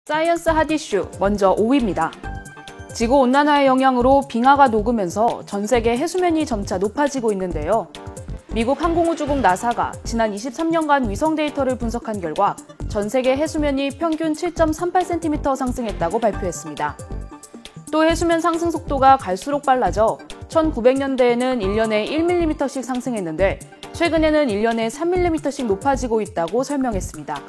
사이언스 핫 이슈 먼저 5위입니다. 지구온난화의 영향으로 빙하가 녹으면서 전 세계 해수면이 점차 높아지고 있는데요. 미국 항공우주국 나사가 지난 23년간 위성 데이터를 분석한 결과 전 세계 해수면이 평균 7.38cm 상승했다고 발표했습니다. 또 해수면 상승 속도가 갈수록 빨라져 1900년대에는 1년에 1mm씩 상승했는데 최근에는 1년에 3mm씩 높아지고 있다고 설명했습니다.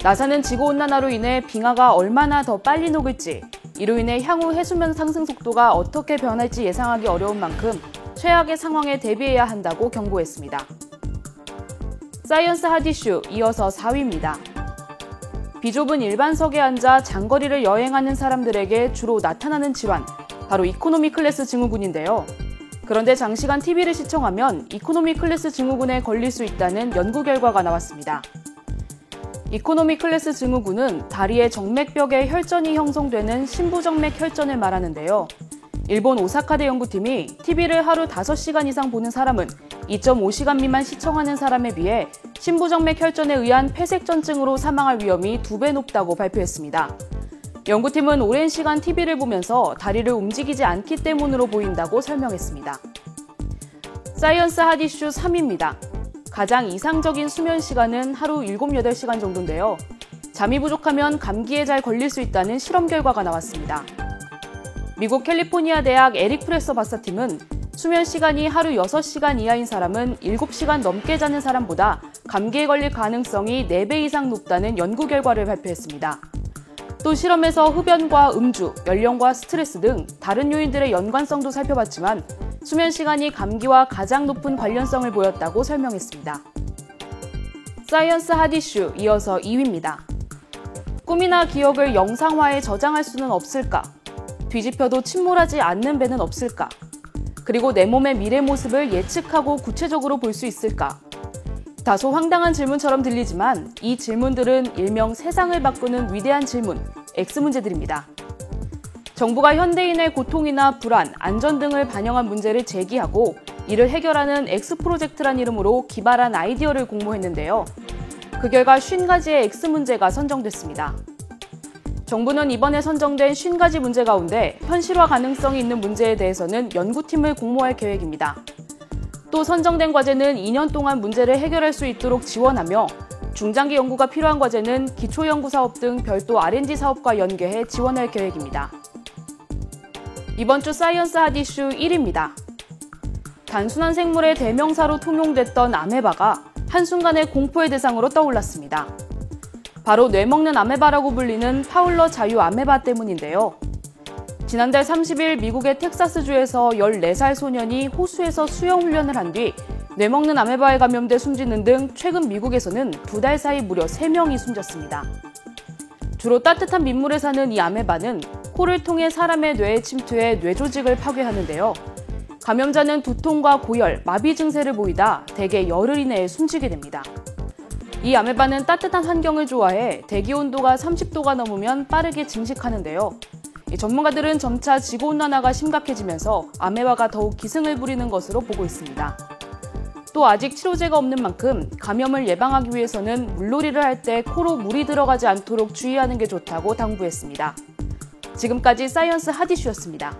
나사는 지구온난화로 인해 빙하가 얼마나 더 빨리 녹을지, 이로 인해 향후 해수면 상승 속도가 어떻게 변할지 예상하기 어려운 만큼 최악의 상황에 대비해야 한다고 경고했습니다. 사이언스 핫 이슈 이어서 4위입니다. 비좁은 일반석에 앉아 장거리를 여행하는 사람들에게 주로 나타나는 질환, 바로 이코노미 클래스 증후군인데요. 그런데 장시간 TV를 시청하면 이코노미 클래스 증후군에 걸릴 수 있다는 연구 결과가 나왔습니다. 이코노미 클래스 증후군은 다리의 정맥벽에 혈전이 형성되는 심부정맥 혈전을 말하는데요. 일본 오사카대 연구팀이 TV를 하루 5시간 이상 보는 사람은 2.5시간 미만 시청하는 사람에 비해 심부정맥 혈전에 의한 폐색전증으로 사망할 위험이 2배 높다고 발표했습니다. 연구팀은 오랜 시간 TV를 보면서 다리를 움직이지 않기 때문으로 보인다고 설명했습니다. 사이언스 핫 이슈 3위입니다. 가장 이상적인 수면 시간은 하루 7-8시간 정도인데요. 잠이 부족하면 감기에 잘 걸릴 수 있다는 실험 결과가 나왔습니다. 미국 캘리포니아 대학 에릭 프레서 박사팀은 수면 시간이 하루 6시간 이하인 사람은 7시간 넘게 자는 사람보다 감기에 걸릴 가능성이 4배 이상 높다는 연구 결과를 발표했습니다. 또 실험에서 흡연과 음주, 연령과 스트레스 등 다른 요인들의 연관성도 살펴봤지만 수면 시간이 감기와 가장 높은 관련성을 보였다고 설명했습니다. 사이언스 핫 이슈 이어서 2위입니다. 꿈이나 기억을 영상화해 저장할 수는 없을까? 뒤집혀도 침몰하지 않는 배는 없을까? 그리고 내 몸의 미래 모습을 예측하고 구체적으로 볼 수 있을까? 다소 황당한 질문처럼 들리지만 이 질문들은 일명 세상을 바꾸는 위대한 질문, X문제들입니다. 정부가 현대인의 고통이나 불안, 안전 등을 반영한 문제를 제기하고 이를 해결하는 X프로젝트란 이름으로 기발한 아이디어를 공모했는데요. 그 결과 50가지의 X문제가 선정됐습니다. 정부는 이번에 선정된 50가지 문제 가운데 현실화 가능성이 있는 문제에 대해서는 연구팀을 공모할 계획입니다. 또 선정된 과제는 2년 동안 문제를 해결할 수 있도록 지원하며 중장기 연구가 필요한 과제는 기초연구 사업 등 별도 R&D 사업과 연계해 지원할 계획입니다. 이번 주 사이언스 핫 이슈 1위입니다. 단순한 생물의 대명사로 통용됐던 아메바가 한순간에 공포의 대상으로 떠올랐습니다. 바로 뇌먹는 아메바라고 불리는 파울러 자유 아메바 때문인데요. 지난달 30일 미국의 텍사스주에서 14살 소년이 호수에서 수영훈련을 한 뒤 뇌먹는 아메바에 감염돼 숨지는 등 최근 미국에서는 2달 사이 무려 3명이 숨졌습니다. 주로 따뜻한 민물에 사는 이 아메바는 코를 통해 사람의 뇌에 침투해 뇌조직을 파괴하는데요. 감염자는 두통과 고열, 마비 증세를 보이다 대개 열을 인해 숨지게 됩니다. 이 아메바는 따뜻한 환경을 좋아해 대기 온도가 30도가 넘으면 빠르게 증식하는데요. 전문가들은 점차 지구온난화가 심각해지면서 아메바가 더욱 기승을 부리는 것으로 보고 있습니다. 또 아직 치료제가 없는 만큼 감염을 예방하기 위해서는 물놀이를 할 때 코로 물이 들어가지 않도록 주의하는 게 좋다고 당부했습니다. 지금까지 사이언스 핫 이슈였습니다.